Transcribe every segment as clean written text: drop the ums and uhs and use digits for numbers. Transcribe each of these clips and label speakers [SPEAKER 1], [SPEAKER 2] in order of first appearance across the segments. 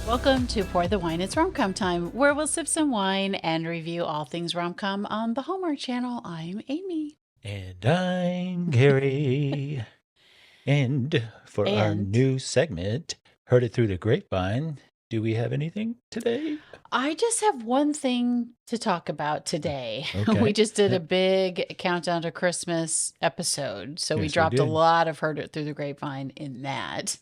[SPEAKER 1] Welcome to Pour the Wine. It's Rom-Com Time, where we'll sip some wine and review all things rom-com on the Hallmark Channel. I'm Amy.
[SPEAKER 2] And I'm Gary. And for our new segment, Heard It Through the Grapevine, do we have anything today?
[SPEAKER 1] I just have one thing to talk about today.
[SPEAKER 2] Okay.
[SPEAKER 1] We just did a big countdown to Christmas episode, so we
[SPEAKER 2] Yes, we
[SPEAKER 1] dropped a
[SPEAKER 2] did.
[SPEAKER 1] lot of Heard It Through the Grapevine in that.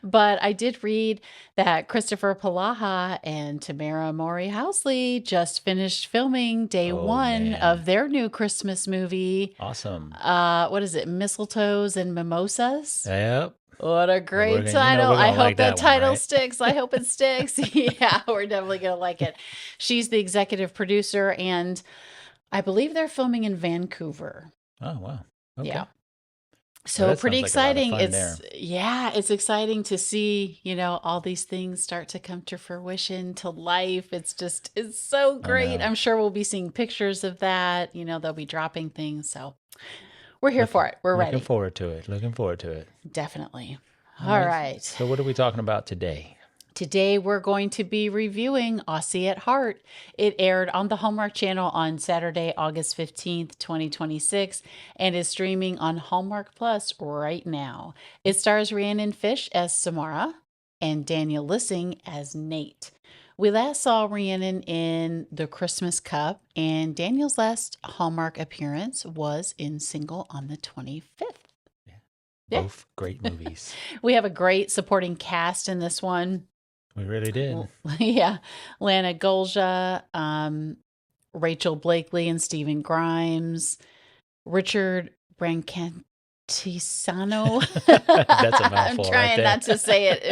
[SPEAKER 1] But I did read that Christopher Palaha and Tamara Mori Housley just finished filming day one
[SPEAKER 2] man.
[SPEAKER 1] of their new Christmas movie.
[SPEAKER 2] Awesome.
[SPEAKER 1] What is it? Mistletoes and Mimosas?
[SPEAKER 2] Yep.
[SPEAKER 1] What a great title. I hope that title sticks. I hope it sticks. Yeah, we're definitely going to like it. She's the executive producer, and I believe they're filming in Vancouver.
[SPEAKER 2] Oh, wow. Okay.
[SPEAKER 1] Yeah. So pretty exciting.
[SPEAKER 2] It's
[SPEAKER 1] exciting to see, all these things start to come to fruition, to life. It's so great. I'm sure we'll be seeing pictures of that. They'll be dropping things. So we're here for it. We're ready.
[SPEAKER 2] Looking forward to it.
[SPEAKER 1] Definitely. All right.
[SPEAKER 2] So what are we talking about today?
[SPEAKER 1] Today, we're going to be reviewing Aussie at Heart. It aired on the Hallmark Channel on Saturday, August 15th, 2026, and is streaming on Hallmark Plus right now. It stars Rhiannon Fish as Samara and Daniel Lissing as Nate. We last saw Rhiannon in The Christmas Cup, and Daniel's last Hallmark appearance was in Single on the 25th.
[SPEAKER 2] Yeah. Both great movies.
[SPEAKER 1] We have a great supporting cast in this one.
[SPEAKER 2] We really did.
[SPEAKER 1] Yeah. Lana Golja, Rachel Blakely and Stephen Grimes, Richard Brancantisano.
[SPEAKER 2] That's a mouthful.
[SPEAKER 1] I'm trying not to say it.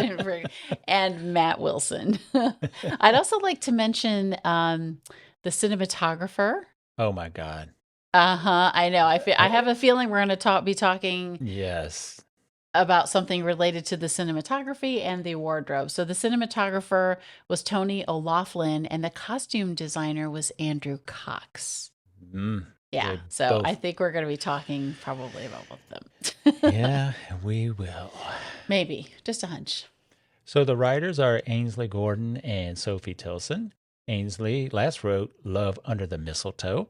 [SPEAKER 1] And Matt Wilson. I'd also like to mention the cinematographer.
[SPEAKER 2] Oh, my God.
[SPEAKER 1] I know. I have a feeling we're going to be talking.
[SPEAKER 2] Yes.
[SPEAKER 1] About something related to the cinematography and the wardrobe. So the cinematographer was Tony O'Loughlin, and the costume designer was Andrew Cox. Yeah, so both. I think we're going to be talking probably about both of
[SPEAKER 2] them. Yeah, we will.
[SPEAKER 1] Maybe, just a hunch.
[SPEAKER 2] So the writers are Ainsley Gordon and Sophie Tilson. Ainsley last wrote Love Under the Mistletoe.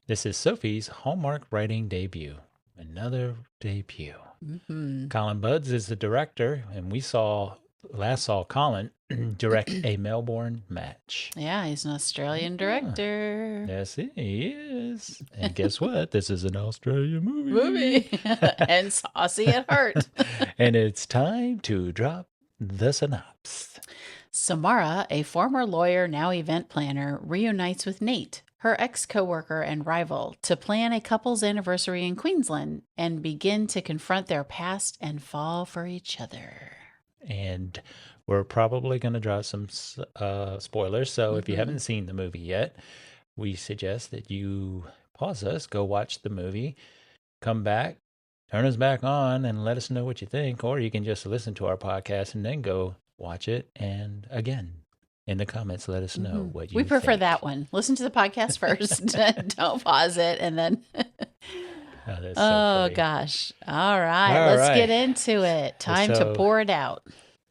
[SPEAKER 2] This is Sophie's Hallmark writing debut. Another debut.
[SPEAKER 1] Mm-hmm.
[SPEAKER 2] Colin Buds is the director, and we last saw Colin direct a Melbourne match.
[SPEAKER 1] Yeah, he's an Australian director.
[SPEAKER 2] Yes, he is. And guess what? This is an Australian movie.
[SPEAKER 1] And Aussie at Heart.
[SPEAKER 2] And it's time to drop the synopsis.
[SPEAKER 1] Samara, a former lawyer, now event planner, reunites with Nate, her ex-coworker and rival, to plan a couple's anniversary in Queensland and begin to confront their past and fall for each other.
[SPEAKER 2] And we're probably going to drop some spoilers. So if you haven't seen the movie yet, we suggest that you pause us, go watch the movie, come back, turn us back on, and let us know what you think. Or you can just listen to our podcast and then go watch it. And again, in the comments, let us know what you think.
[SPEAKER 1] We prefer that one. Listen to the podcast first. Don't pause it. And then. Gosh. All right. Let's get into it. Time to pour it out.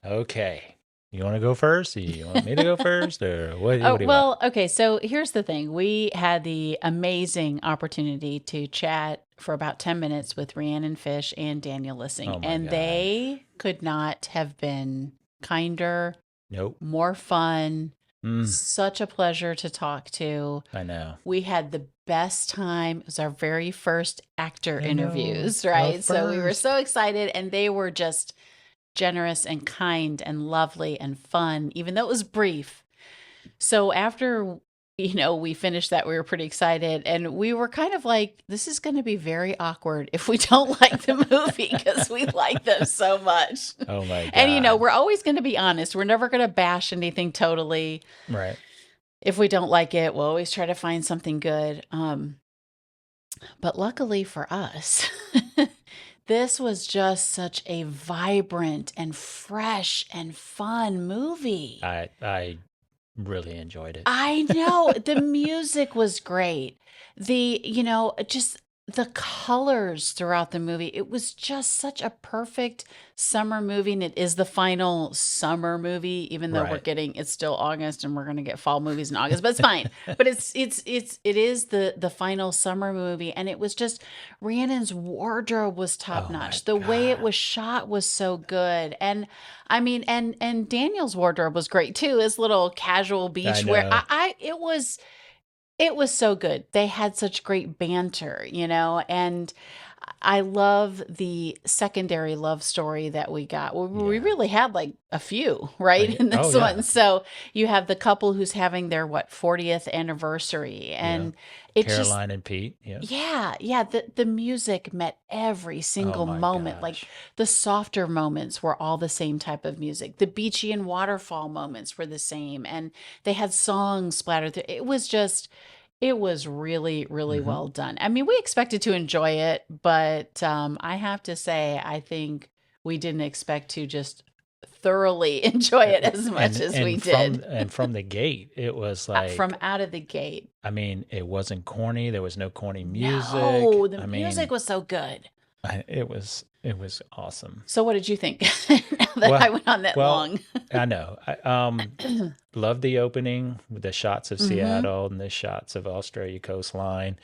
[SPEAKER 2] Okay. You want to go first? Or you want me to go first? Or what do you want?
[SPEAKER 1] Okay. So here's the thing. We had the amazing opportunity to chat for about 10 minutes with Rhiannon Fish and Daniel Lissing. And they could not have been kinder.
[SPEAKER 2] Nope.
[SPEAKER 1] More fun. Such a pleasure to talk to.
[SPEAKER 2] I know.
[SPEAKER 1] We had the best time. It was our very first actor interviews, right? So we were so excited, and they were just generous and kind and lovely and fun, even though it was brief. So after we finished that, we were pretty excited, and we were kind of like, this is going to be very awkward if we don't like the movie because we like them so much.
[SPEAKER 2] Oh my God.
[SPEAKER 1] And we're always going to be honest. We're never going to bash anything totally.
[SPEAKER 2] Right.
[SPEAKER 1] If we don't like it, we'll always try to find something good. But luckily for us, this was just such a vibrant and fresh and fun movie.
[SPEAKER 2] I really enjoyed it.
[SPEAKER 1] I know. The music was great. Just the colors throughout the movie, it was just such a perfect summer movie, and it is the final summer movie, even though
[SPEAKER 2] Right.
[SPEAKER 1] it's still August and we're gonna get fall movies in August, but it's fine. But it is the final summer movie, and it was just Rhiannon's wardrobe was top
[SPEAKER 2] Oh my
[SPEAKER 1] notch. The way it
[SPEAKER 2] God.
[SPEAKER 1] was shot was so good. And I mean, and Daniel's wardrobe was great too. His little casual
[SPEAKER 2] I
[SPEAKER 1] beach wear.
[SPEAKER 2] know.
[SPEAKER 1] It was so good. They had such great banter, and I love the secondary love story that we got. We
[SPEAKER 2] Yeah.
[SPEAKER 1] really had like a few, right,
[SPEAKER 2] Yeah.
[SPEAKER 1] in
[SPEAKER 2] Oh
[SPEAKER 1] this one.
[SPEAKER 2] yeah.
[SPEAKER 1] So you have the couple who's having their 40th anniversary,
[SPEAKER 2] Yeah.
[SPEAKER 1] and it just
[SPEAKER 2] Caroline and Pete. Yeah.
[SPEAKER 1] yeah, the music met every
[SPEAKER 2] Oh
[SPEAKER 1] single
[SPEAKER 2] my
[SPEAKER 1] moment. Like
[SPEAKER 2] gosh.
[SPEAKER 1] the softer moments were all the same type of music. The beachy and waterfall moments were the same, and they had songs splattered through. It was really, really
[SPEAKER 2] Hmm.
[SPEAKER 1] well done. I mean, we expected to enjoy it, but I have to say, I think we didn't expect to just thoroughly enjoy it as much as we did
[SPEAKER 2] And from the gate, it was like,
[SPEAKER 1] from out of the gate.
[SPEAKER 2] I mean, it wasn't corny. There was no corny music.
[SPEAKER 1] No, the
[SPEAKER 2] I
[SPEAKER 1] music
[SPEAKER 2] mean,
[SPEAKER 1] was so good.
[SPEAKER 2] it was awesome.
[SPEAKER 1] So what did you think now that I
[SPEAKER 2] Well,
[SPEAKER 1] went on that
[SPEAKER 2] well,
[SPEAKER 1] long?
[SPEAKER 2] I know. I love the opening with the shots of
[SPEAKER 1] Hmm.
[SPEAKER 2] Seattle and the shots of Australia coastline.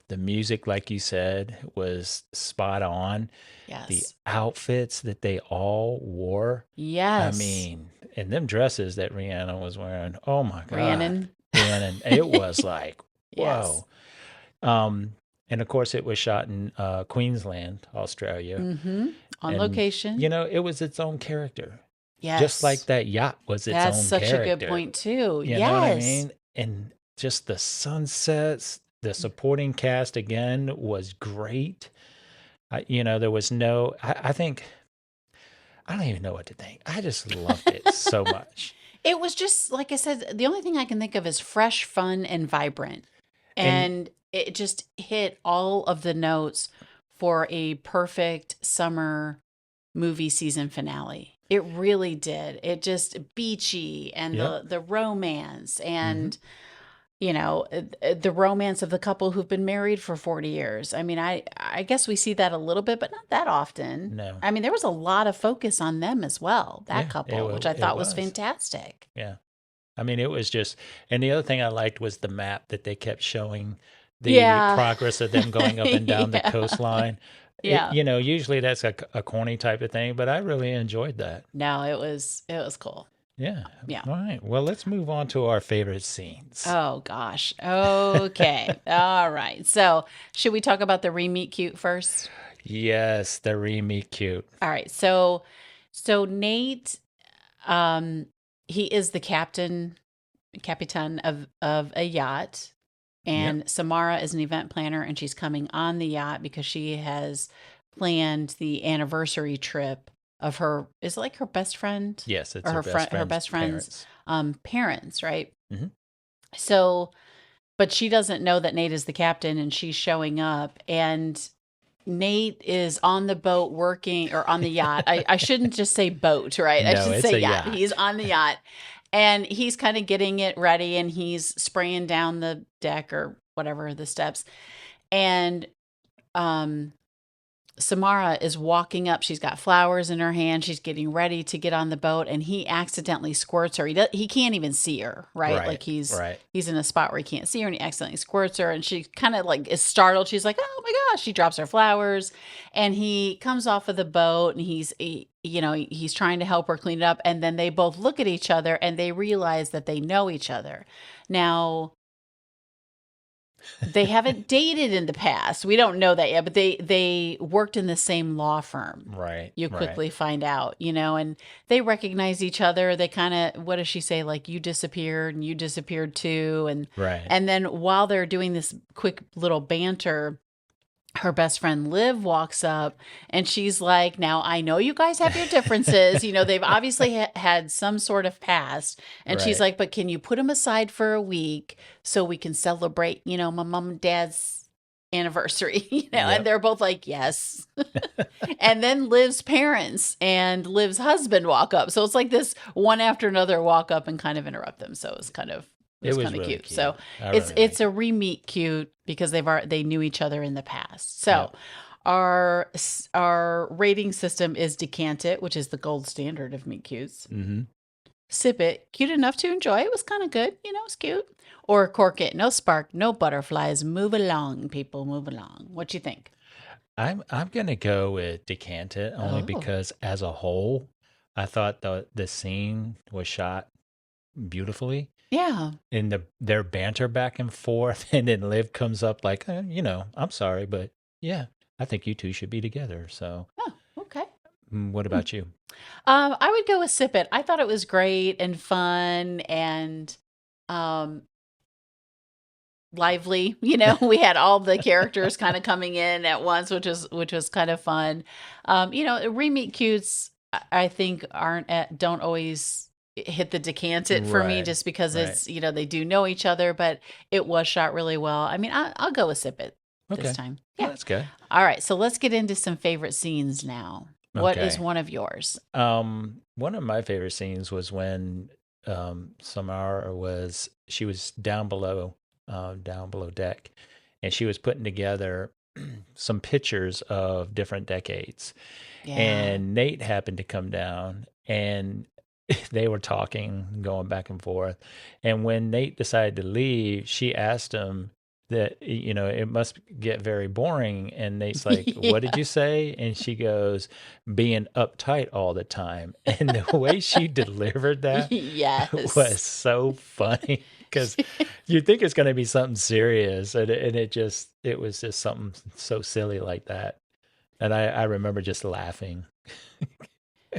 [SPEAKER 2] The music, like you said, was spot on. The
[SPEAKER 1] Yes.
[SPEAKER 2] outfits that they all wore, I
[SPEAKER 1] Yes.
[SPEAKER 2] mean, and them dresses that Rihanna was wearing, oh my God.
[SPEAKER 1] Rhiannon.
[SPEAKER 2] Rhiannon, it was like,
[SPEAKER 1] Yes.
[SPEAKER 2] whoa. Um, and of course, it was shot in Queensland, Australia.
[SPEAKER 1] Hmm. On
[SPEAKER 2] And,
[SPEAKER 1] location.
[SPEAKER 2] it was its own character, just like
[SPEAKER 1] Yes.
[SPEAKER 2] that yacht was its
[SPEAKER 1] That's
[SPEAKER 2] own
[SPEAKER 1] such a good
[SPEAKER 2] character.
[SPEAKER 1] point too.
[SPEAKER 2] You know what I
[SPEAKER 1] Yes.
[SPEAKER 2] mean? And just the sunsets, the supporting cast again was great. There was I think, I don't even know what to think. I just loved it so much.
[SPEAKER 1] It was just like I said, the only thing I can think of is fresh, fun, and vibrant.
[SPEAKER 2] And
[SPEAKER 1] And it just hit all of the notes for a perfect summer movie season finale. It really did. It just beachy and
[SPEAKER 2] yep.
[SPEAKER 1] the romance
[SPEAKER 2] Hmm.
[SPEAKER 1] and the romance of the couple who've been married for 40 years. I mean, I guess we see that a little bit, but not that often.
[SPEAKER 2] No.
[SPEAKER 1] I mean, there was a lot of focus on them as well, that
[SPEAKER 2] Yeah,
[SPEAKER 1] couple, which I
[SPEAKER 2] it
[SPEAKER 1] thought was
[SPEAKER 2] was.
[SPEAKER 1] fantastic.
[SPEAKER 2] Yeah. I mean, it was just, and the other thing I liked was the map that they kept showing the
[SPEAKER 1] Yeah.
[SPEAKER 2] progress of them going up and down the
[SPEAKER 1] Yeah.
[SPEAKER 2] coastline.
[SPEAKER 1] Yeah.
[SPEAKER 2] Usually that's a corny type of thing, but I really enjoyed that.
[SPEAKER 1] No, it was cool.
[SPEAKER 2] Yeah.
[SPEAKER 1] Yeah.
[SPEAKER 2] All right. Well, let's move on to our favorite scenes.
[SPEAKER 1] Oh gosh. Okay. All right. So, should we talk about the re-meet cute first?
[SPEAKER 2] Yes, the re-meet cute.
[SPEAKER 1] All right. So Nate, um, he is the capitan of a yacht,
[SPEAKER 2] Yep.
[SPEAKER 1] and Samara is an event planner, and she's coming on the yacht because she has planned the anniversary trip of her, is it like her best friend
[SPEAKER 2] Yes, it's
[SPEAKER 1] or
[SPEAKER 2] her
[SPEAKER 1] her
[SPEAKER 2] best
[SPEAKER 1] friend, her
[SPEAKER 2] friend's
[SPEAKER 1] best friend's
[SPEAKER 2] parents.
[SPEAKER 1] parents, right?
[SPEAKER 2] Hmm.
[SPEAKER 1] So, but she doesn't know that Nate is the captain, and she's showing up, and Nate is on the boat working, or on the yacht. I shouldn't just say boat, right? I
[SPEAKER 2] No,
[SPEAKER 1] should
[SPEAKER 2] it's
[SPEAKER 1] say
[SPEAKER 2] a
[SPEAKER 1] yacht. He's
[SPEAKER 2] yacht.
[SPEAKER 1] on the yacht, and he's kind of getting it ready, and he's spraying down the deck or whatever, the steps. And um Samara is walking up. She's got flowers in her hand. She's getting ready to get on the boat, and he accidentally squirts her. He can't even see her, right? Like
[SPEAKER 2] Right. Right.
[SPEAKER 1] he's in a spot where he can't see her, and he accidentally squirts her, and she kind of like is startled. She's like, "Oh my gosh!" She drops her flowers, and he comes off of the boat, and he's trying to help her clean it up, and then they both look at each other, and they realize that they know each other. Now, they haven't dated in the past. We don't know that yet, but they worked in the same law firm.
[SPEAKER 2] Right.
[SPEAKER 1] You
[SPEAKER 2] Right.
[SPEAKER 1] quickly find out, and they recognize each other. They kind of, what does she say? Like, you disappeared and you disappeared too. And
[SPEAKER 2] Right.
[SPEAKER 1] and then while they're doing this quick little banter, her best friend Liv walks up, and she's like, "Now I know you guys have your differences. They've obviously had some sort of past." And she's
[SPEAKER 2] Right.
[SPEAKER 1] like, "But can you put them aside for a week so we can celebrate, my mom and dad's anniversary?" And
[SPEAKER 2] Yep.
[SPEAKER 1] they're both like, "Yes." And then Liv's parents and Liv's husband walk up. So it's like this one after another walk up and kind of interrupt them. So it's kind of It
[SPEAKER 2] It
[SPEAKER 1] was
[SPEAKER 2] was
[SPEAKER 1] kind of
[SPEAKER 2] really
[SPEAKER 1] cute. So
[SPEAKER 2] cute. I
[SPEAKER 1] it's
[SPEAKER 2] really
[SPEAKER 1] it's
[SPEAKER 2] liked
[SPEAKER 1] a
[SPEAKER 2] it.
[SPEAKER 1] re-meet cute because they knew each other in the past.
[SPEAKER 2] Yeah.
[SPEAKER 1] So our rating system is decant it, which is the gold standard of meet cutes.
[SPEAKER 2] Mm-hmm.
[SPEAKER 1] Sip it, cute enough to enjoy. It was kind of good, it was cute. Or cork it, no spark, no butterflies. Move along, people, move along. What you think?
[SPEAKER 2] I'm gonna go with Decant It only
[SPEAKER 1] Oh,
[SPEAKER 2] because as a whole, I thought the scene was shot beautifully.
[SPEAKER 1] yeah.
[SPEAKER 2] In their banter back and forth, and then Liv comes up like, I'm sorry, but yeah, I think you two should be together. So,
[SPEAKER 1] Oh, okay.
[SPEAKER 2] what
[SPEAKER 1] Hmm.
[SPEAKER 2] about you?
[SPEAKER 1] I would go with Sip It. I thought it was great and fun and um lively. We had all the characters kind of coming in at once, which was kind of fun. Re-meet cutes I think don't always hit the decant it for me
[SPEAKER 2] Right,
[SPEAKER 1] just because
[SPEAKER 2] right.
[SPEAKER 1] it's, they do know each other, but it was shot really well. I mean, I'll go with Sip It this
[SPEAKER 2] Okay,
[SPEAKER 1] time.
[SPEAKER 2] well,
[SPEAKER 1] Yeah.
[SPEAKER 2] that's good.
[SPEAKER 1] All right. So let's get into some favorite scenes now. What is
[SPEAKER 2] Okay.
[SPEAKER 1] one of yours?
[SPEAKER 2] One of my favorite scenes was when Samara she was down below deck, and she was putting together some pictures of different decades.
[SPEAKER 1] Yeah.
[SPEAKER 2] And Nate happened to come down, and they were talking, going back and forth. And when Nate decided to leave, she asked him that, it must get very boring. And Nate's like, "What did
[SPEAKER 1] Yeah.
[SPEAKER 2] you say?" And she goes, "Being uptight all the time." And the way she delivered that
[SPEAKER 1] Yes.
[SPEAKER 2] was so funny because you think it's going to be something serious. And it was just something so silly like that. And I remember just laughing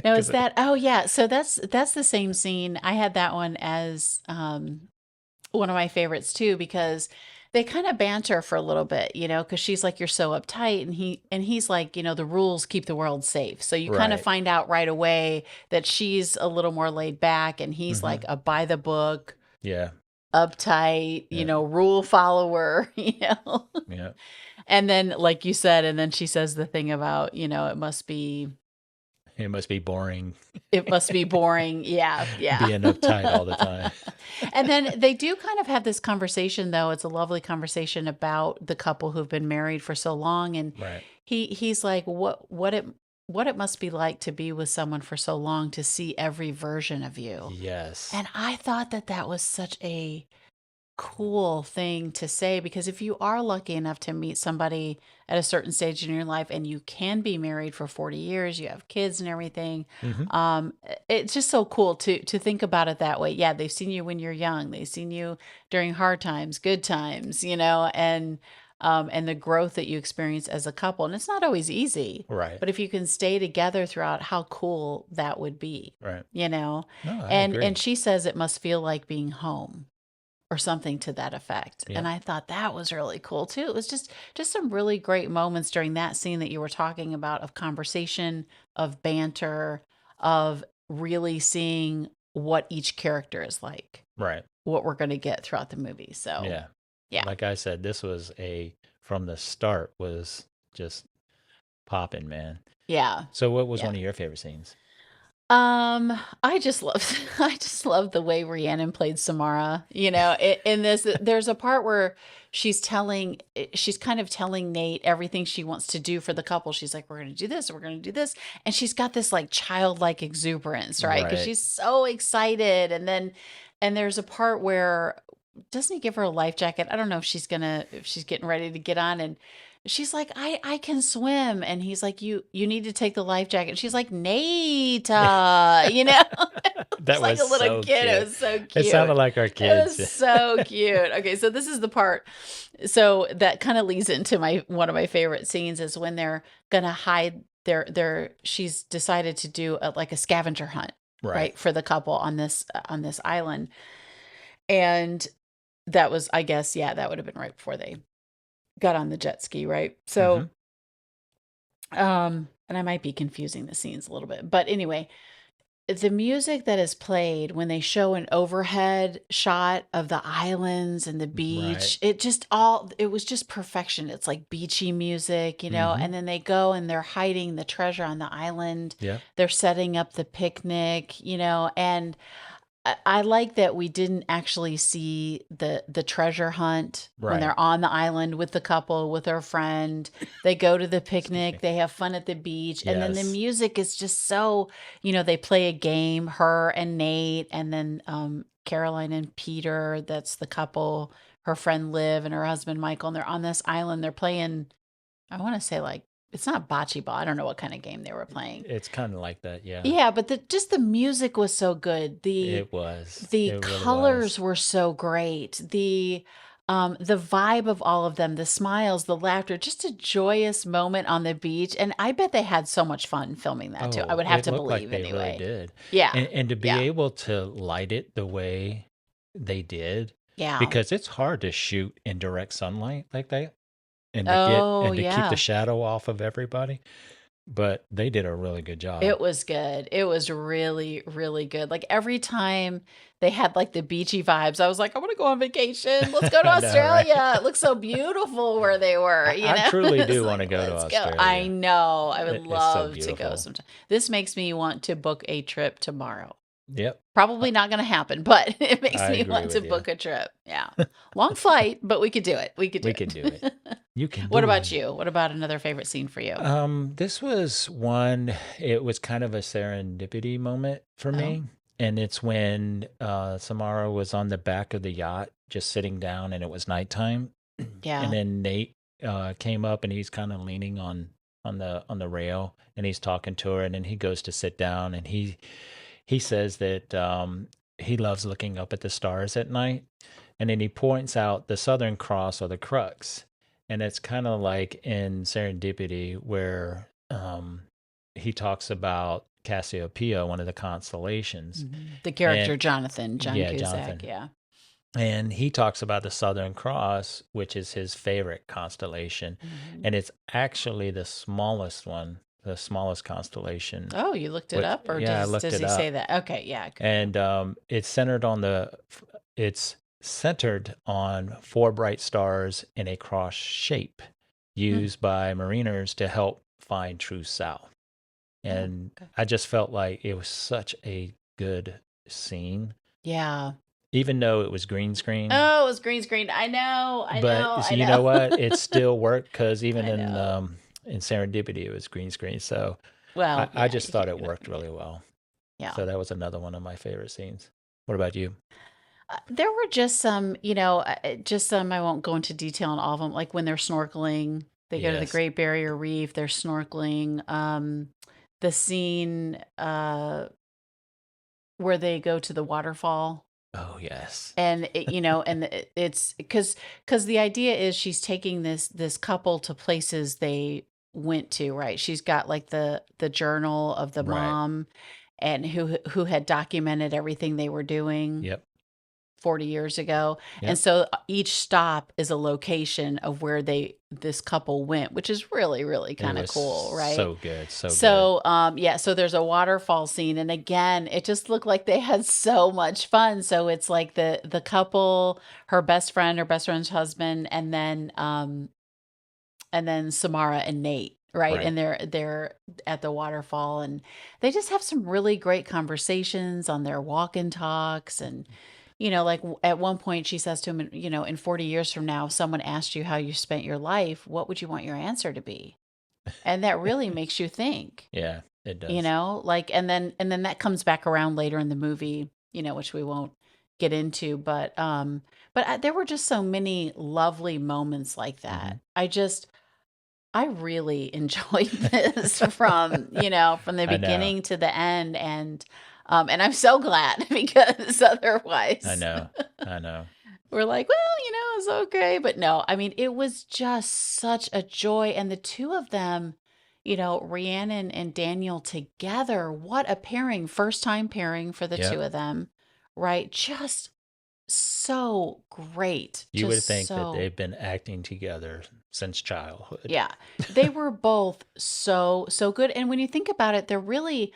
[SPEAKER 1] Now
[SPEAKER 2] because
[SPEAKER 1] is that oh yeah, so that's the same scene. I had that one as one of my favorites too because they kind of banter for a little bit, because she's like, "You're so uptight," and he's like, "The rules keep the world safe." So you kind of
[SPEAKER 2] right,
[SPEAKER 1] find out right away that she's a little more laid back, and he's
[SPEAKER 2] hmm
[SPEAKER 1] like a by the book,
[SPEAKER 2] yeah,
[SPEAKER 1] uptight,
[SPEAKER 2] yeah,
[SPEAKER 1] rule follower,
[SPEAKER 2] yeah.
[SPEAKER 1] And then, like you said, and then she says the thing about,
[SPEAKER 2] It must be boring
[SPEAKER 1] it must be boring. Yeah, yeah.
[SPEAKER 2] being uptight all the time.
[SPEAKER 1] And then they do kind of have this conversation, though. It's a lovely conversation about the couple who've been married for so long, and
[SPEAKER 2] Right.
[SPEAKER 1] he's like, what it must be like to be with someone for so long to see every version of you.
[SPEAKER 2] Yes.
[SPEAKER 1] And I thought that was such a cool thing to say because if you are lucky enough to meet somebody at a certain stage in your life and you can be married for 40 years, you have kids and everything,
[SPEAKER 2] hmm
[SPEAKER 1] it's just so cool to think about it that way. Yeah, they've seen you when you're young, they've seen you during hard times, good times, and the growth that you experience as a couple. And it's not always easy,
[SPEAKER 2] Right.
[SPEAKER 1] but if you can stay together throughout, how cool that would be,
[SPEAKER 2] Right.
[SPEAKER 1] you know?
[SPEAKER 2] No, I
[SPEAKER 1] And
[SPEAKER 2] agree.
[SPEAKER 1] she says it must feel like being home or something to that effect.
[SPEAKER 2] Yeah.
[SPEAKER 1] And I thought that was really cool too. It was just some really great moments during that scene that you were talking about of conversation, of banter, of really seeing what each character is like,
[SPEAKER 2] Right.
[SPEAKER 1] what we're going to get throughout the movie. So,
[SPEAKER 2] Yeah.
[SPEAKER 1] yeah.
[SPEAKER 2] Like I said, this was from the start was just popping, man.
[SPEAKER 1] Yeah.
[SPEAKER 2] So what was
[SPEAKER 1] Yeah.
[SPEAKER 2] one of your favorite scenes?
[SPEAKER 1] I just love I just love the way Rhiannon played Samara. In this, there's a part where she's kind of telling Nate everything she wants to do for the couple. She's like, "We're going to do this, we're going to do this," and she's got this like childlike exuberance, right? Because
[SPEAKER 2] Right.
[SPEAKER 1] she's so excited. And there's a part where doesn't he give her a life jacket? I don't know if she's getting ready to get on, and she's like, I can swim. And he's like, you need to take the life jacket. And she's like, Nate,
[SPEAKER 2] That
[SPEAKER 1] it's like
[SPEAKER 2] was
[SPEAKER 1] a little
[SPEAKER 2] so
[SPEAKER 1] kid. It
[SPEAKER 2] cute.
[SPEAKER 1] was so
[SPEAKER 2] It sounded
[SPEAKER 1] cute.
[SPEAKER 2] like our
[SPEAKER 1] It was
[SPEAKER 2] kids.
[SPEAKER 1] so cute. Okay, so this is the part. So that kind of leads into my one of my favorite scenes is when they're gonna hide she's decided to do like a scavenger hunt,
[SPEAKER 2] Right.
[SPEAKER 1] right, for the couple on this island. And that was, I guess, yeah, that would have been right before they got on the jet ski, right?
[SPEAKER 2] hmm
[SPEAKER 1] So, and I might be confusing the scenes a little bit, but anyway, the music that is played when they show an overhead shot of the islands and the
[SPEAKER 2] Right.
[SPEAKER 1] beach, it was just perfection. It's like beachy music,
[SPEAKER 2] hmm
[SPEAKER 1] and then they go and they're hiding the treasure on the island.
[SPEAKER 2] Yeah.
[SPEAKER 1] They're setting up the picnic, and I like that we didn't actually see the treasure hunt when
[SPEAKER 2] Right.
[SPEAKER 1] they're on the island with the couple, with their friend. They go to the
[SPEAKER 2] Excuse
[SPEAKER 1] picnic,
[SPEAKER 2] me.
[SPEAKER 1] they have fun at the beach, and then the
[SPEAKER 2] Yes.
[SPEAKER 1] music is just so, they play a game, her and Nate, and then Caroline and Peter, that's the couple, her friend Liv and her husband Michael, and they're on this island. They're playing, I want to say like, it's not bocce ball. I don't know what kind of game they were playing.
[SPEAKER 2] It's kind of like that. Yeah.
[SPEAKER 1] Yeah, but the music was so good.
[SPEAKER 2] It was.
[SPEAKER 1] The
[SPEAKER 2] It really
[SPEAKER 1] colors
[SPEAKER 2] was.
[SPEAKER 1] were so great. The vibe of all of them, the smiles, the laughter, just a joyous moment on the beach. And I bet they had so much fun filming that too. I
[SPEAKER 2] Oh,
[SPEAKER 1] would have
[SPEAKER 2] it
[SPEAKER 1] to
[SPEAKER 2] looked like
[SPEAKER 1] believe
[SPEAKER 2] they really
[SPEAKER 1] anyway.
[SPEAKER 2] did.
[SPEAKER 1] Yeah.
[SPEAKER 2] And to be
[SPEAKER 1] Yeah.
[SPEAKER 2] able to light it the way they did,
[SPEAKER 1] Yeah.
[SPEAKER 2] because it's hard to shoot in direct sunlight like that
[SPEAKER 1] Oh,
[SPEAKER 2] and to keep the
[SPEAKER 1] yeah.
[SPEAKER 2] shadow off of everybody. But they did a really good job.
[SPEAKER 1] It was good. It was really, really good. Like every time they had like the beachy vibes, I was like, I want to go on vacation. Let's go to
[SPEAKER 2] I know, right?
[SPEAKER 1] Australia. It looks so beautiful where they were,
[SPEAKER 2] I truly
[SPEAKER 1] It's
[SPEAKER 2] do want to
[SPEAKER 1] like,
[SPEAKER 2] go to
[SPEAKER 1] let's go. I
[SPEAKER 2] Australia.
[SPEAKER 1] know. I would
[SPEAKER 2] It's so
[SPEAKER 1] love to go
[SPEAKER 2] beautiful.
[SPEAKER 1] sometime. This makes me want to book a trip tomorrow.
[SPEAKER 2] Yep.
[SPEAKER 1] Probably not going to happen, but it makes
[SPEAKER 2] I
[SPEAKER 1] me
[SPEAKER 2] agree
[SPEAKER 1] want to
[SPEAKER 2] with you.
[SPEAKER 1] book a trip. Yeah. Long flight, but we could do it. We could do
[SPEAKER 2] We
[SPEAKER 1] it.
[SPEAKER 2] can do it. You can
[SPEAKER 1] What
[SPEAKER 2] do
[SPEAKER 1] about
[SPEAKER 2] it.
[SPEAKER 1] you? What about another favorite scene for you?
[SPEAKER 2] This was one, it was kind of a serendipity moment for
[SPEAKER 1] Oh,
[SPEAKER 2] me. And it's when Samara was on the back of the yacht, just sitting down, and it was nighttime. And
[SPEAKER 1] yeah.
[SPEAKER 2] then Nate came up, and he's kind of leaning on the rail, and he's talking to her, and then he goes to sit down, and he says that he loves looking up at the stars at night, and then he points out the Southern Cross or the Crux, and it's kind of like in Serendipity where he talks about Cassiopeia, one of the constellations,
[SPEAKER 1] The
[SPEAKER 2] and
[SPEAKER 1] character Jonathan, John
[SPEAKER 2] yeah,
[SPEAKER 1] Cusack.
[SPEAKER 2] Jonathan,
[SPEAKER 1] Yeah.
[SPEAKER 2] and he talks about the Southern Cross, which is his favorite constellation,
[SPEAKER 1] Mhm.
[SPEAKER 2] and it's actually the smallest one, the smallest constellation.
[SPEAKER 1] Oh, you looked it
[SPEAKER 2] Which,
[SPEAKER 1] up, or
[SPEAKER 2] yeah, I looked
[SPEAKER 1] does
[SPEAKER 2] it
[SPEAKER 1] he say
[SPEAKER 2] up,
[SPEAKER 1] that? Okay, yeah, good.
[SPEAKER 2] and it's centered on four bright stars in a cross shape,
[SPEAKER 1] Hmm.
[SPEAKER 2] used by mariners to help find true south.
[SPEAKER 1] Oh,
[SPEAKER 2] And
[SPEAKER 1] okay.
[SPEAKER 2] I just felt like it was such a good scene,
[SPEAKER 1] Yeah.
[SPEAKER 2] even though it was green screen.
[SPEAKER 1] Oh, it was green screen. I know. I know.
[SPEAKER 2] But
[SPEAKER 1] I
[SPEAKER 2] you know
[SPEAKER 1] know.
[SPEAKER 2] what? It still worked because even
[SPEAKER 1] I know.
[SPEAKER 2] in Serendipity, it was green screen. So
[SPEAKER 1] Well,
[SPEAKER 2] I
[SPEAKER 1] yeah,
[SPEAKER 2] just
[SPEAKER 1] you
[SPEAKER 2] thought
[SPEAKER 1] can't
[SPEAKER 2] it
[SPEAKER 1] get it.
[SPEAKER 2] worked really well.
[SPEAKER 1] Yeah.
[SPEAKER 2] So that was another one of my favorite scenes. What about you?
[SPEAKER 1] There were just some, just some, I won't go into detail on all of them. Like when they're snorkeling, they go to the
[SPEAKER 2] Yes.
[SPEAKER 1] Great Barrier Reef, they're snorkeling. The scene where they go to the waterfall.
[SPEAKER 2] Oh, yes.
[SPEAKER 1] And it's because the idea is she's taking this couple to places they went to, right? She's got like the journal of the
[SPEAKER 2] Right.
[SPEAKER 1] mom and who had documented everything they were doing
[SPEAKER 2] Yep.
[SPEAKER 1] 40 years ago. And
[SPEAKER 2] Yep.
[SPEAKER 1] so each stop is a location of where this couple went, which is really, really
[SPEAKER 2] It
[SPEAKER 1] kind of
[SPEAKER 2] was
[SPEAKER 1] cool, right?
[SPEAKER 2] so good. So good.
[SPEAKER 1] So, yeah, so there's a waterfall scene, and again, it just looked like they had so much fun. So it's like the couple, her best friend's husband, and then Samara and Nate, right?
[SPEAKER 2] Right.
[SPEAKER 1] And they're at the waterfall, and they just have some really great conversations on their walk and talks. And like at one point she says to him, in 40 years from now, if someone asked you how you spent your life, what would you want your answer to be? And that really makes you think.
[SPEAKER 2] Yeah, it does.
[SPEAKER 1] Like, and then that comes back around later in the movie, which we won't get into, but there were just so many lovely moments like
[SPEAKER 2] Hmm.
[SPEAKER 1] that. I really enjoyed this from the
[SPEAKER 2] I know.
[SPEAKER 1] beginning to the end, and I'm so glad because
[SPEAKER 2] I
[SPEAKER 1] otherwise
[SPEAKER 2] know. I know.
[SPEAKER 1] we're like, well, it's okay. But no, I mean, it was just such a joy. And the two of them, Rhiannon and Daniel together, what a pairing. First time pairing for the two
[SPEAKER 2] Yep.
[SPEAKER 1] of them, right? Just so great.
[SPEAKER 2] You would
[SPEAKER 1] Just
[SPEAKER 2] think that
[SPEAKER 1] so,
[SPEAKER 2] they've been acting together since childhood.
[SPEAKER 1] yeah. They were both so, so good. And when you think about it, they're really,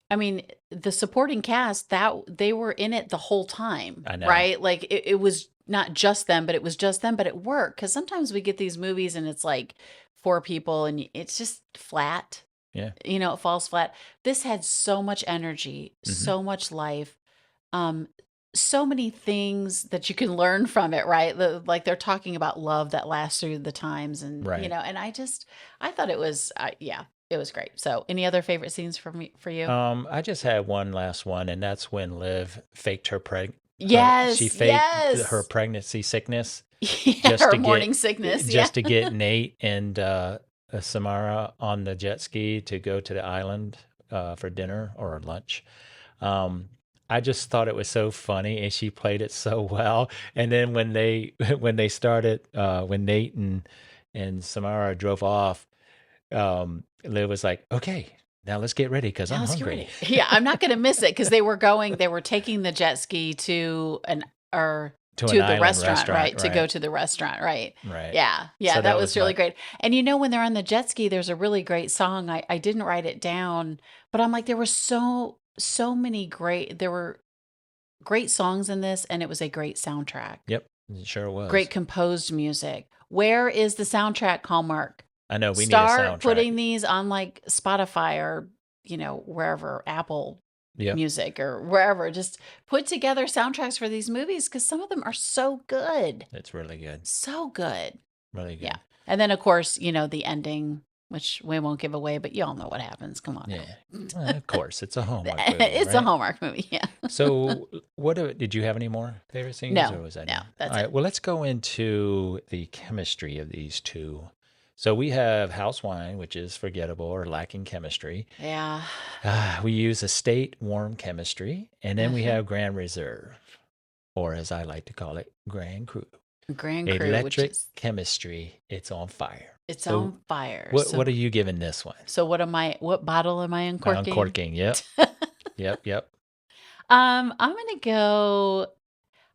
[SPEAKER 1] I mean, the supporting cast that they were in it the whole time,
[SPEAKER 2] I know.
[SPEAKER 1] right? Like it was not just them, but it was just them, but it worked because sometimes we get these movies and it's like four people and it's just flat.
[SPEAKER 2] Yeah.
[SPEAKER 1] It falls flat. This had so much energy,
[SPEAKER 2] Hmm.
[SPEAKER 1] so much life. um, so many things that you can learn from it, right? Like they're talking about love that lasts through the times, and
[SPEAKER 2] Right.
[SPEAKER 1] and I thought it was, yeah, it was great. So, any other favorite scenes for you?
[SPEAKER 2] I just had one last one, and that's when Liv faked she
[SPEAKER 1] Yes,
[SPEAKER 2] faked her
[SPEAKER 1] yes,
[SPEAKER 2] pregnancy sickness
[SPEAKER 1] yeah, her morning sickness, yeah.
[SPEAKER 2] just to get Nate and Samara on the jet ski to go to the island for dinner or lunch. Um, I just thought it was so funny, and she played it so well. And then when they when they started when Nate and Samara drove off, Liv was like, "Okay, now let's get ready because
[SPEAKER 1] Now
[SPEAKER 2] I'm
[SPEAKER 1] let's get
[SPEAKER 2] hungry."
[SPEAKER 1] ready. Yeah, I'm not going to miss it because they were taking the jet ski to an or
[SPEAKER 2] To an
[SPEAKER 1] to the
[SPEAKER 2] island
[SPEAKER 1] restaurant,
[SPEAKER 2] restaurant,
[SPEAKER 1] right? To go
[SPEAKER 2] right?
[SPEAKER 1] to the restaurant, right?
[SPEAKER 2] Right.
[SPEAKER 1] Yeah, yeah,
[SPEAKER 2] So
[SPEAKER 1] that
[SPEAKER 2] that
[SPEAKER 1] was
[SPEAKER 2] was
[SPEAKER 1] really
[SPEAKER 2] my
[SPEAKER 1] great. And when they're on the jet ski, there's a really great song. I didn't write it down, but I'm like, there were so many there were great songs in this, and it was a great soundtrack.
[SPEAKER 2] Yep, it sure
[SPEAKER 1] Great
[SPEAKER 2] was.
[SPEAKER 1] composed music. Where is the soundtrack, Hallmark?
[SPEAKER 2] I know we need a
[SPEAKER 1] Start putting
[SPEAKER 2] soundtrack.
[SPEAKER 1] these on like Spotify or, wherever, Apple
[SPEAKER 2] Yep,
[SPEAKER 1] Music or wherever. Just put together soundtracks for these movies because some of them are so good.
[SPEAKER 2] it's really good.
[SPEAKER 1] So good.
[SPEAKER 2] Really
[SPEAKER 1] Yeah.
[SPEAKER 2] good.
[SPEAKER 1] And then, of course, the ending, which we won't give away, but you all know what happens. Come on
[SPEAKER 2] Yeah.
[SPEAKER 1] now.
[SPEAKER 2] Of course, it's a Hallmark movie,
[SPEAKER 1] It's a
[SPEAKER 2] right?
[SPEAKER 1] Hallmark movie. Yeah.
[SPEAKER 2] So, did you have any more favorite scenes,
[SPEAKER 1] No,
[SPEAKER 2] or was that
[SPEAKER 1] no,
[SPEAKER 2] it? All
[SPEAKER 1] that's
[SPEAKER 2] right.
[SPEAKER 1] it.
[SPEAKER 2] Well, let's go into the chemistry of these two. So we have house wine, which is forgettable or lacking chemistry.
[SPEAKER 1] Yeah.
[SPEAKER 2] We use estate warm chemistry, and then we
[SPEAKER 1] Uh-huh.
[SPEAKER 2] have Grand Reserve, or as I like to call it, Grand Cru.
[SPEAKER 1] Grand Cru, which
[SPEAKER 2] Electric
[SPEAKER 1] is
[SPEAKER 2] chemistry. It's on fire.
[SPEAKER 1] it's
[SPEAKER 2] So,
[SPEAKER 1] on fire.
[SPEAKER 2] what are you giving this one?
[SPEAKER 1] So what bottle am I uncorking?
[SPEAKER 2] Uncorking. Yep. Yep. Yep.
[SPEAKER 1] I'm gonna go.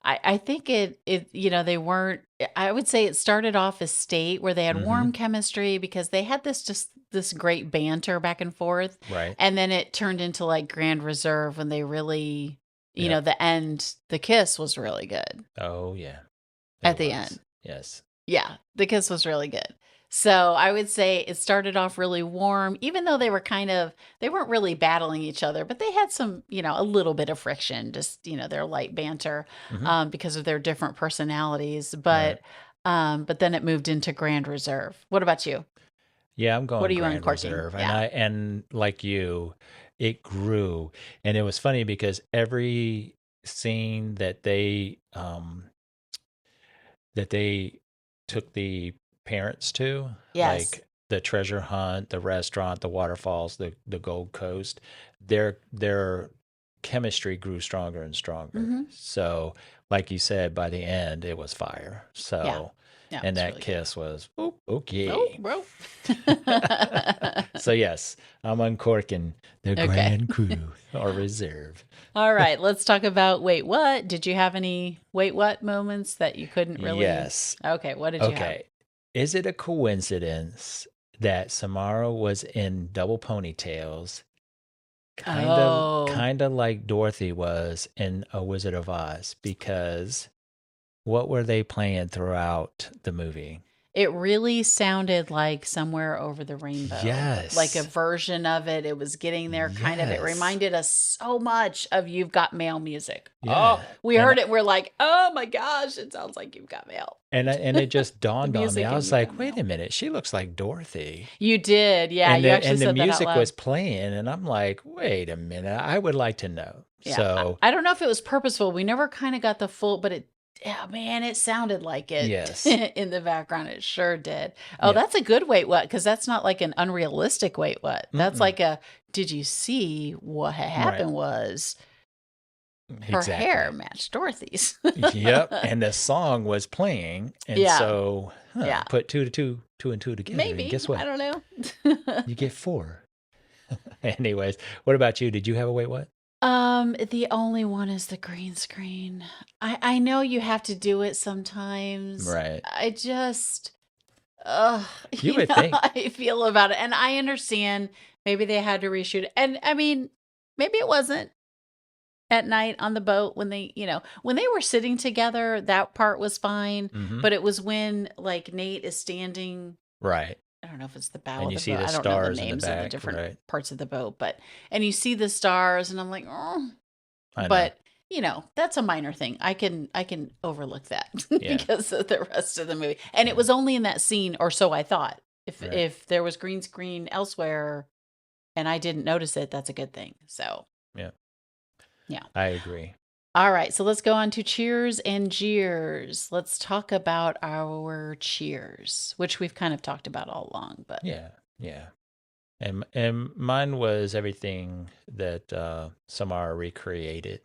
[SPEAKER 1] I think they weren't. I would say it started off as state where they had
[SPEAKER 2] Mm-hmm.
[SPEAKER 1] warm chemistry because they had this great banter back and forth,
[SPEAKER 2] Right.
[SPEAKER 1] and then it turned into like Grand Reserve when they really,
[SPEAKER 2] Yep.
[SPEAKER 1] the kiss was really good
[SPEAKER 2] Oh yeah.
[SPEAKER 1] at
[SPEAKER 2] It
[SPEAKER 1] the
[SPEAKER 2] was.
[SPEAKER 1] end.
[SPEAKER 2] Yes.
[SPEAKER 1] Yeah, the kiss was really good. So I would say it started off really warm, even though they weren't really battling each other, but they had some, a little bit of friction, just, their light banter,
[SPEAKER 2] Mm-hmm.
[SPEAKER 1] because of their different personalities.
[SPEAKER 2] Right.
[SPEAKER 1] But then it moved into Grand Reserve. What about you?
[SPEAKER 2] Yeah, I'm
[SPEAKER 1] What
[SPEAKER 2] going
[SPEAKER 1] are you
[SPEAKER 2] Grand
[SPEAKER 1] uncorking?
[SPEAKER 2] Reserve, and
[SPEAKER 1] Yeah.
[SPEAKER 2] like you, it grew, and it was funny because every scene that they took the parents to,
[SPEAKER 1] Yes.
[SPEAKER 2] like the treasure hunt, the restaurant, the waterfalls, the Gold Coast, their chemistry grew stronger and stronger.
[SPEAKER 1] Hmm.
[SPEAKER 2] So, like you said, by the end, it was fire.
[SPEAKER 1] Yeah.
[SPEAKER 2] So,
[SPEAKER 1] Yeah.
[SPEAKER 2] and
[SPEAKER 1] It's
[SPEAKER 2] that
[SPEAKER 1] really good.
[SPEAKER 2] kiss was
[SPEAKER 1] Oh,
[SPEAKER 2] okay.
[SPEAKER 1] bro.
[SPEAKER 2] So yes, I'm uncorking the
[SPEAKER 1] Okay.
[SPEAKER 2] Grand Cru or Reserve.
[SPEAKER 1] All right, let's talk about wait, what? Did you have any wait, what moments that you couldn't really?
[SPEAKER 2] Yes.
[SPEAKER 1] Okay, what did you have?
[SPEAKER 2] Okay. Is it a coincidence that Samara was in double ponytails,
[SPEAKER 1] Oh,
[SPEAKER 2] kind of like Dorothy was in A Wizard of Oz? Because what were they playing throughout the movie?
[SPEAKER 1] it really sounded like Somewhere Over the Rainbow, like a
[SPEAKER 2] Yes.
[SPEAKER 1] version of it. It was getting there kind of. It
[SPEAKER 2] Yes.
[SPEAKER 1] reminded us so much of You've Got Mail music. Oh,
[SPEAKER 2] Yeah.
[SPEAKER 1] we heard it. We're like, oh my gosh, it sounds like You've Got Mail.
[SPEAKER 2] And it just
[SPEAKER 1] The
[SPEAKER 2] dawned on me.
[SPEAKER 1] music
[SPEAKER 2] I
[SPEAKER 1] and
[SPEAKER 2] was
[SPEAKER 1] You've Got
[SPEAKER 2] like, wait
[SPEAKER 1] Mail.
[SPEAKER 2] a minute, she looks like Dorothy.
[SPEAKER 1] You did, yeah. You actually
[SPEAKER 2] And the
[SPEAKER 1] said that out
[SPEAKER 2] music was
[SPEAKER 1] loud.
[SPEAKER 2] playing, and I'm like, wait a minute, I would like to know.
[SPEAKER 1] Yeah,
[SPEAKER 2] So
[SPEAKER 1] I don't know if it was purposeful. We never kind of got the full, but yeah, man, it sounded like it
[SPEAKER 2] yes.
[SPEAKER 1] in the background. It sure did. Oh,
[SPEAKER 2] Yep.
[SPEAKER 1] that's a good wait what, because that's not like an unrealistic wait what. That's
[SPEAKER 2] Mm-mm.
[SPEAKER 1] like did you see what had
[SPEAKER 2] Right.
[SPEAKER 1] happened was her hair
[SPEAKER 2] Exactly.
[SPEAKER 1] matched Dorothy's.
[SPEAKER 2] Yep. And the song was playing, and
[SPEAKER 1] Yeah,
[SPEAKER 2] so
[SPEAKER 1] yeah.
[SPEAKER 2] put two and two together, and
[SPEAKER 1] Maybe.
[SPEAKER 2] guess
[SPEAKER 1] I
[SPEAKER 2] what?
[SPEAKER 1] don't know.
[SPEAKER 2] You get four. Anyways, what about you? Did you have a wait what?
[SPEAKER 1] The only one is the green screen. I know you have to do it sometimes.
[SPEAKER 2] Right.
[SPEAKER 1] I just Ugh,
[SPEAKER 2] You would
[SPEAKER 1] how
[SPEAKER 2] think.
[SPEAKER 1] I feel about it. And I understand maybe they had to reshoot it. And I mean, maybe it wasn't at night on the boat when when they were sitting together, that part was fine.
[SPEAKER 2] Mm-hmm.
[SPEAKER 1] But it was when like Nate is standing,
[SPEAKER 2] Right.
[SPEAKER 1] I don't know if it's the bow
[SPEAKER 2] And
[SPEAKER 1] of
[SPEAKER 2] you
[SPEAKER 1] the
[SPEAKER 2] see
[SPEAKER 1] boat.
[SPEAKER 2] the
[SPEAKER 1] I don't know the
[SPEAKER 2] stars in the
[SPEAKER 1] names of the
[SPEAKER 2] back,
[SPEAKER 1] different
[SPEAKER 2] right?
[SPEAKER 1] parts of the boat, and you see the stars, and I'm like, oh,
[SPEAKER 2] I know.
[SPEAKER 1] but that's a minor thing. I can overlook that
[SPEAKER 2] Yeah.
[SPEAKER 1] because of the rest of the movie. And it was only in that scene, or so I thought. If
[SPEAKER 2] Right.
[SPEAKER 1] if there was green screen elsewhere and I didn't notice it, that's a good thing. So,
[SPEAKER 2] Yeah.
[SPEAKER 1] yeah.
[SPEAKER 2] I agree.
[SPEAKER 1] All right, so let's go on to Cheers and Jeers. Let's talk about our Cheers, which we've kind of talked about all along, but
[SPEAKER 2] Yeah. Yeah. And mine was everything that Samara recreated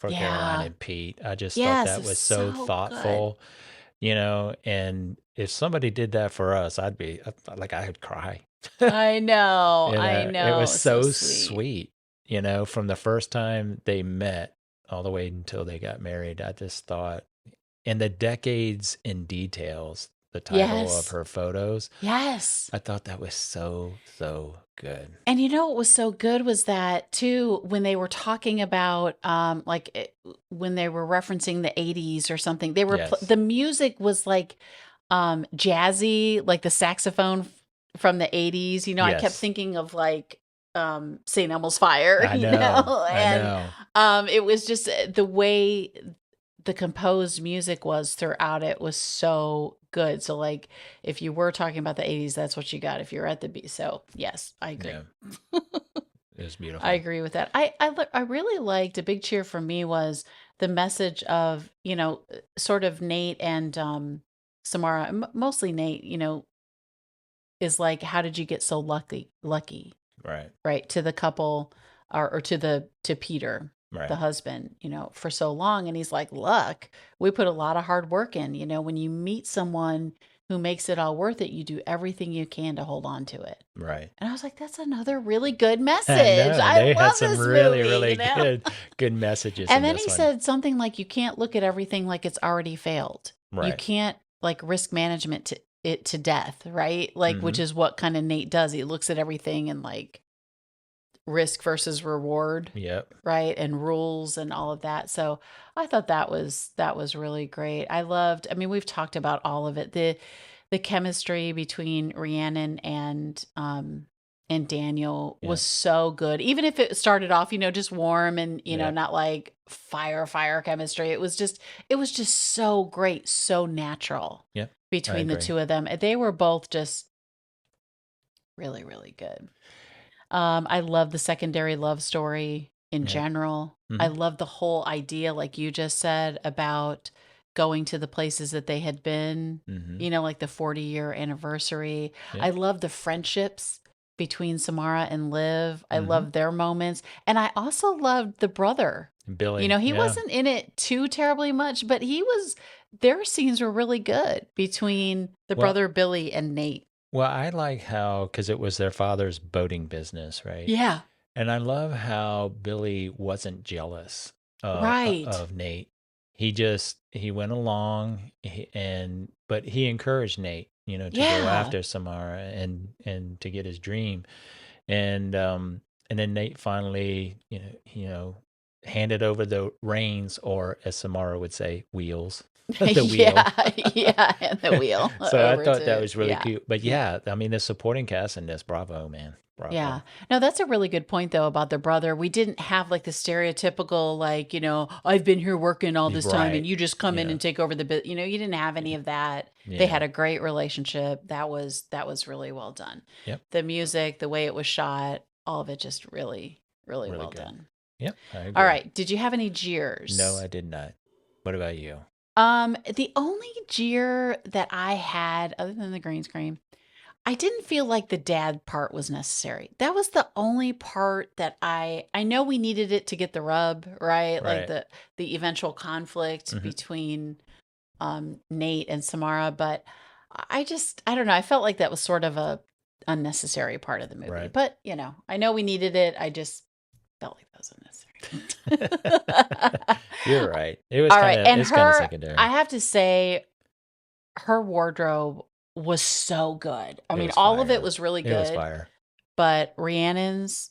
[SPEAKER 2] for Caroline
[SPEAKER 1] yeah.
[SPEAKER 2] and Pete. I just thought
[SPEAKER 1] Yes,
[SPEAKER 2] that
[SPEAKER 1] it's
[SPEAKER 2] was so
[SPEAKER 1] so good.
[SPEAKER 2] thoughtful, and if somebody did that for us, I'd be like, I would cry.
[SPEAKER 1] I know. I
[SPEAKER 2] It was
[SPEAKER 1] know. So
[SPEAKER 2] so
[SPEAKER 1] sweet.
[SPEAKER 2] sweet, from the first time they met all the way until they got married. I just thought, and the decades in details, the title of
[SPEAKER 1] Yes.
[SPEAKER 2] her photos,
[SPEAKER 1] Yes.
[SPEAKER 2] I thought that was so, so good.
[SPEAKER 1] And what was so good was that too, when they were talking about when they were referencing the 80s or something,
[SPEAKER 2] Yes.
[SPEAKER 1] the music was like jazzy, like the saxophone from the 80s. I kept
[SPEAKER 2] Yes.
[SPEAKER 1] thinking of like St. Elmo's Fire,
[SPEAKER 2] I know. I
[SPEAKER 1] and
[SPEAKER 2] know.
[SPEAKER 1] it was just the way the composed music was throughout it was so good. So like if you were talking about the 80s, that's what you got if you're at the beach. So yes, I agree.
[SPEAKER 2] Yeah. It was
[SPEAKER 1] I
[SPEAKER 2] beautiful.
[SPEAKER 1] agree with that. I really liked, a big cheer for me was the message of, sort of Nate and Samara, mostly Nate, is like, how did you get so lucky,
[SPEAKER 2] Right.
[SPEAKER 1] right? To the couple, or to Peter, the
[SPEAKER 2] Right.
[SPEAKER 1] husband, for so long. And he's like, luck, we put a lot of hard work in. When you meet someone who makes it all worth it, you do everything you can to hold on to it.
[SPEAKER 2] Right.
[SPEAKER 1] And I was like, that's another really good
[SPEAKER 2] I
[SPEAKER 1] message.
[SPEAKER 2] know.
[SPEAKER 1] I
[SPEAKER 2] They had
[SPEAKER 1] love
[SPEAKER 2] some
[SPEAKER 1] this
[SPEAKER 2] really,
[SPEAKER 1] movie,
[SPEAKER 2] really good messages
[SPEAKER 1] And
[SPEAKER 2] in
[SPEAKER 1] then
[SPEAKER 2] this
[SPEAKER 1] he
[SPEAKER 2] one.
[SPEAKER 1] said something like, you can't look at everything like it's already failed. You
[SPEAKER 2] Right.
[SPEAKER 1] can't like risk management to it to death, right? Like, which
[SPEAKER 2] Mm-hmm.
[SPEAKER 1] is what kind of Nate does. He looks at everything and like risk versus reward,
[SPEAKER 2] Yep.
[SPEAKER 1] right? And rules and all of that. So I thought that was really great. I mean, we've talked about all of it. The chemistry between Rhiannon and Daniel was
[SPEAKER 2] Yep.
[SPEAKER 1] so good. Even if it started off, just warm and,
[SPEAKER 2] Yep.
[SPEAKER 1] not like fire chemistry. It was just so great, so natural
[SPEAKER 2] Yep. I
[SPEAKER 1] between the
[SPEAKER 2] agree.
[SPEAKER 1] two of them. They were both just really, really good. I love the secondary love story in
[SPEAKER 2] Yep.
[SPEAKER 1] general. I
[SPEAKER 2] Mm-hmm.
[SPEAKER 1] love the whole idea, like you just said, about going to the places that they had been,
[SPEAKER 2] Mm-hmm.
[SPEAKER 1] like the 40-year anniversary.
[SPEAKER 2] Yep.
[SPEAKER 1] I love the friendships between Samara and Liv. I
[SPEAKER 2] Mm-hmm.
[SPEAKER 1] love their moments. And I also loved the brother.
[SPEAKER 2] Billy.
[SPEAKER 1] He
[SPEAKER 2] Yeah.
[SPEAKER 1] wasn't in it too terribly much, but their scenes were really good between the
[SPEAKER 2] Well,
[SPEAKER 1] brother Billy and Nate.
[SPEAKER 2] well, I like how, because it was their father's boating business, right?
[SPEAKER 1] Yeah,
[SPEAKER 2] And I love how Billy wasn't jealous
[SPEAKER 1] right.
[SPEAKER 2] of Nate. He went along, but he encouraged Nate, to go
[SPEAKER 1] Yeah.
[SPEAKER 2] after Samara and to get his dream. And then Nate finally, handed over the reins, or as Samara would say, wheels, the wheel.
[SPEAKER 1] Yeah, and the wheel
[SPEAKER 2] So I
[SPEAKER 1] over
[SPEAKER 2] thought that
[SPEAKER 1] to,
[SPEAKER 2] was really
[SPEAKER 1] yeah.
[SPEAKER 2] cute. But yeah, I mean, the supporting cast in this, bravo, man, bravo.
[SPEAKER 1] Yeah. No, that's a really good point though about the brother. We didn't have like the stereotypical like, I've been here working all this time and
[SPEAKER 2] Right.
[SPEAKER 1] you just come in
[SPEAKER 2] Yeah.
[SPEAKER 1] and take over the bit. You didn't have any of that. They
[SPEAKER 2] Yeah.
[SPEAKER 1] had a great relationship. That was really well done.
[SPEAKER 2] Yep.
[SPEAKER 1] The music, the way it was shot, all of it just really, really,
[SPEAKER 2] Really
[SPEAKER 1] well
[SPEAKER 2] good.
[SPEAKER 1] done.
[SPEAKER 2] Yep, I agree.
[SPEAKER 1] All right. Did you have any jeers?
[SPEAKER 2] No, I did not. What about you?
[SPEAKER 1] The only jeer that I had, other than the green screen, I didn't feel like the dad part was necessary. That was the only part that I know we needed it to get the rub, right? Like
[SPEAKER 2] Right.
[SPEAKER 1] the eventual conflict
[SPEAKER 2] Mhm.
[SPEAKER 1] between Nate and Samara, but I don't know. I felt like that was sort of a unnecessary part of the movie.
[SPEAKER 2] Right.
[SPEAKER 1] But, I know we needed it. I just felt like that was unnecessary.
[SPEAKER 2] You're right. It was
[SPEAKER 1] All right. And
[SPEAKER 2] it's kind of
[SPEAKER 1] her,
[SPEAKER 2] secondary.
[SPEAKER 1] I have to say, her wardrobe was so good. I
[SPEAKER 2] It
[SPEAKER 1] mean,
[SPEAKER 2] was
[SPEAKER 1] all of it
[SPEAKER 2] fire.
[SPEAKER 1] was really
[SPEAKER 2] It was
[SPEAKER 1] good,
[SPEAKER 2] fire.
[SPEAKER 1] but Rhiannon's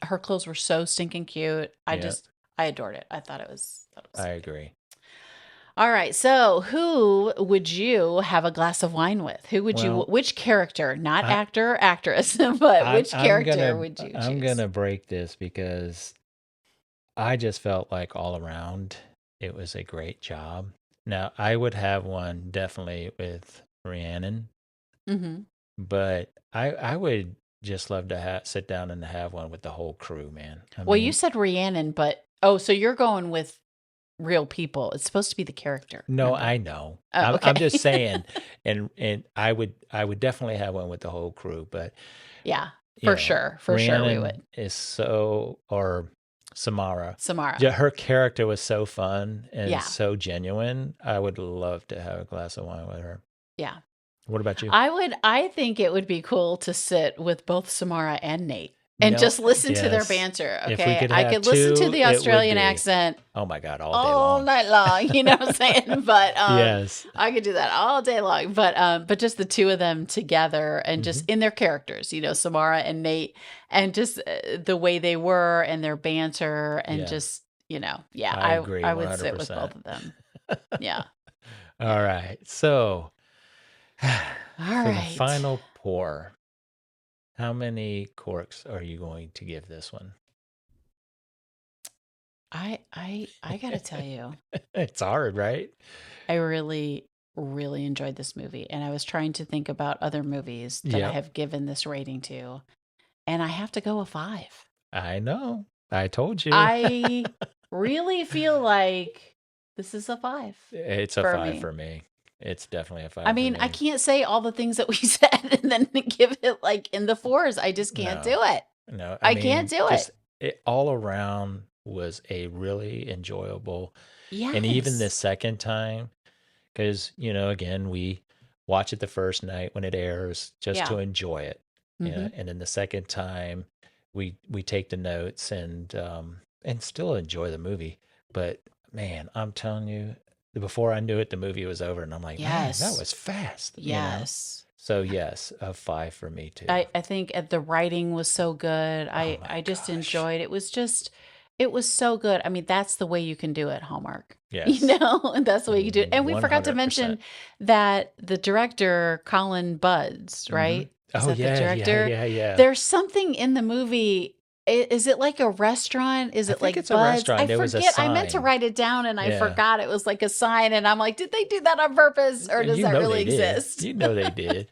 [SPEAKER 1] her clothes were so stinking cute.
[SPEAKER 2] Yeah,
[SPEAKER 1] I adored it. I thought it was
[SPEAKER 2] I agree.
[SPEAKER 1] all right. So, who would you have a glass of wine with?
[SPEAKER 2] Well,
[SPEAKER 1] which character, not
[SPEAKER 2] I,
[SPEAKER 1] actor or actress, but which
[SPEAKER 2] I'm
[SPEAKER 1] character
[SPEAKER 2] gonna
[SPEAKER 1] would you choose?
[SPEAKER 2] I'm gonna break this because I just felt like all around it was a great job. Now, I would have one definitely with Rhiannon,
[SPEAKER 1] Hmm.
[SPEAKER 2] but I would just love to sit down and have one with the whole crew, man. I
[SPEAKER 1] Well, you
[SPEAKER 2] mean,
[SPEAKER 1] said Rhiannon, but so you're going with real people. It's supposed to be the character.
[SPEAKER 2] no,
[SPEAKER 1] Remember?
[SPEAKER 2] I know.
[SPEAKER 1] Oh,
[SPEAKER 2] I'm
[SPEAKER 1] okay.
[SPEAKER 2] just saying, and I would definitely have one with the whole crew, but
[SPEAKER 1] Yeah,
[SPEAKER 2] you
[SPEAKER 1] for
[SPEAKER 2] know,
[SPEAKER 1] sure. For sure we
[SPEAKER 2] Rhiannon
[SPEAKER 1] would.
[SPEAKER 2] is so, or Samara,
[SPEAKER 1] Samara.
[SPEAKER 2] her character was so fun and
[SPEAKER 1] Yeah.
[SPEAKER 2] so genuine. I would love to have a glass of wine with her.
[SPEAKER 1] Yeah.
[SPEAKER 2] What about you?
[SPEAKER 1] I think it would be cool to sit with both Samara and Nate
[SPEAKER 2] You
[SPEAKER 1] and
[SPEAKER 2] know,
[SPEAKER 1] just listen to their
[SPEAKER 2] yes.
[SPEAKER 1] banter.
[SPEAKER 2] If we
[SPEAKER 1] Okay.
[SPEAKER 2] could
[SPEAKER 1] I
[SPEAKER 2] have
[SPEAKER 1] could listen to
[SPEAKER 2] two,
[SPEAKER 1] the
[SPEAKER 2] it would
[SPEAKER 1] Australian
[SPEAKER 2] be,
[SPEAKER 1] accent
[SPEAKER 2] oh my God, all day
[SPEAKER 1] all
[SPEAKER 2] long.
[SPEAKER 1] night long. You know what I'm saying? But
[SPEAKER 2] Yes.
[SPEAKER 1] I could do that all day long. But just the two of them together and just
[SPEAKER 2] Mhm.
[SPEAKER 1] in their characters, Samara and Nate, and just the way they were and their banter and
[SPEAKER 2] Yeah,
[SPEAKER 1] just, yeah,
[SPEAKER 2] I agree
[SPEAKER 1] I would sit with
[SPEAKER 2] 100%.
[SPEAKER 1] both of them. Yeah.
[SPEAKER 2] All right. So,
[SPEAKER 1] All
[SPEAKER 2] for the
[SPEAKER 1] right.
[SPEAKER 2] final pour, how many corks are you going to give this one?
[SPEAKER 1] I gotta tell you,
[SPEAKER 2] It's hard, right?
[SPEAKER 1] I really, really enjoyed this movie. And I was trying to think about other movies that I
[SPEAKER 2] Yep.
[SPEAKER 1] have given this rating to. And I have to go a 5.
[SPEAKER 2] I know. I told you.
[SPEAKER 1] I really feel like this is a 5
[SPEAKER 2] It's a
[SPEAKER 1] for
[SPEAKER 2] 5
[SPEAKER 1] me.
[SPEAKER 2] for me. It's definitely a
[SPEAKER 1] I
[SPEAKER 2] 5 for
[SPEAKER 1] mean, I
[SPEAKER 2] me.
[SPEAKER 1] can't say all the things that we said and then give it like in the 4s. I just can't
[SPEAKER 2] No,
[SPEAKER 1] do it.
[SPEAKER 2] no. I
[SPEAKER 1] I can't
[SPEAKER 2] mean,
[SPEAKER 1] do it.
[SPEAKER 2] just it all around was a really enjoyable. And even the
[SPEAKER 1] Yes.
[SPEAKER 2] second time, because, again, we watch it the first night when it airs just
[SPEAKER 1] Yeah.
[SPEAKER 2] to enjoy it.
[SPEAKER 1] Hmm.
[SPEAKER 2] And then the second time, we take the notes and still enjoy the movie. But man, I'm telling you, before I knew it, the movie was over, and I'm like, man, that
[SPEAKER 1] Yes.
[SPEAKER 2] was fast.
[SPEAKER 1] Yes.
[SPEAKER 2] So yes, a 5 for me too.
[SPEAKER 1] I think the writing was so good.
[SPEAKER 2] Oh
[SPEAKER 1] I
[SPEAKER 2] my
[SPEAKER 1] just
[SPEAKER 2] gosh.
[SPEAKER 1] enjoyed it. It was so good. I mean, that's the way you can do it, Hallmark.
[SPEAKER 2] Yes.
[SPEAKER 1] And that's the way you do it. And we forgot to
[SPEAKER 2] 100%.
[SPEAKER 1] mention that the director, Colin Buds,
[SPEAKER 2] Hmm.
[SPEAKER 1] right? Is
[SPEAKER 2] Oh
[SPEAKER 1] that the
[SPEAKER 2] yeah, yeah,
[SPEAKER 1] director?
[SPEAKER 2] yeah, yeah.
[SPEAKER 1] There's something in the movie. Is it like a restaurant? Is
[SPEAKER 2] I
[SPEAKER 1] it
[SPEAKER 2] think
[SPEAKER 1] like
[SPEAKER 2] it's a
[SPEAKER 1] Buds?
[SPEAKER 2] restaurant.
[SPEAKER 1] I
[SPEAKER 2] There was a
[SPEAKER 1] forget. I meant to
[SPEAKER 2] sign.
[SPEAKER 1] write it down and I
[SPEAKER 2] Yeah.
[SPEAKER 1] forgot it was like a sign. And I'm like, did they do that on purpose or does
[SPEAKER 2] You
[SPEAKER 1] that
[SPEAKER 2] know
[SPEAKER 1] really
[SPEAKER 2] they did.
[SPEAKER 1] exist?
[SPEAKER 2] You know they did.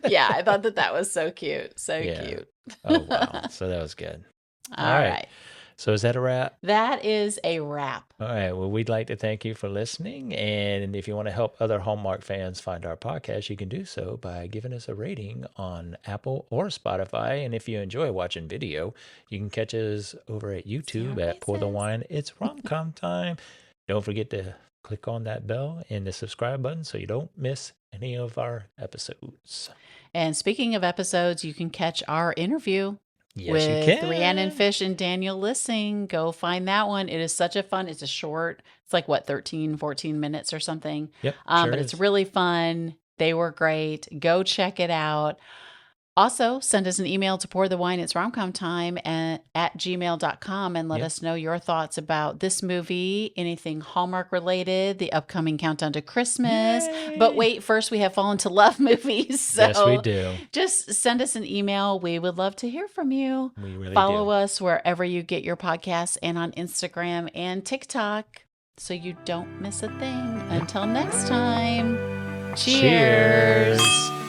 [SPEAKER 1] Yeah, I thought that was so cute. So
[SPEAKER 2] Yeah.
[SPEAKER 1] cute.
[SPEAKER 2] Oh wow. So that was good. All
[SPEAKER 1] All
[SPEAKER 2] right.
[SPEAKER 1] right.
[SPEAKER 2] So is that a wrap?
[SPEAKER 1] That is a wrap.
[SPEAKER 2] All right. Well, we'd like to thank you for listening. And if you want to help other Hallmark fans find our podcast, you can do so by giving us a rating on Apple or Spotify. And if you enjoy watching video, you can catch us over at YouTube
[SPEAKER 1] Zero
[SPEAKER 2] at Pour the
[SPEAKER 1] Races.
[SPEAKER 2] Wine. It's Rom-Com Time. Don't forget to click on that bell and the subscribe button so you don't miss any of our episodes.
[SPEAKER 1] And speaking of episodes, you can catch our interview
[SPEAKER 2] Yes, you
[SPEAKER 1] with Rhiannon
[SPEAKER 2] can.
[SPEAKER 1] Fish and Daniel Lissing. Go find that one. It is such a fun, it's a short, it's like what, 13, 14 minutes or something.
[SPEAKER 2] Yep, sure
[SPEAKER 1] But it's
[SPEAKER 2] is.
[SPEAKER 1] really fun. They were great. Go check it out. Also, send us an email to pour the wine. It's romcom time at gmail.com and let
[SPEAKER 2] Yep.
[SPEAKER 1] us know your thoughts about this movie, anything Hallmark related, the upcoming countdown to Christmas. But
[SPEAKER 2] Yay.
[SPEAKER 1] wait, first we have Fallen to Love movies. So
[SPEAKER 2] Yes, we do.
[SPEAKER 1] just send us an email. We would love to hear from you.
[SPEAKER 2] We really
[SPEAKER 1] Follow
[SPEAKER 2] do.
[SPEAKER 1] us wherever you get your podcasts and on Instagram and TikTok so you don't miss a thing.
[SPEAKER 2] Yep.
[SPEAKER 1] Until next time, cheers.
[SPEAKER 2] Cheers.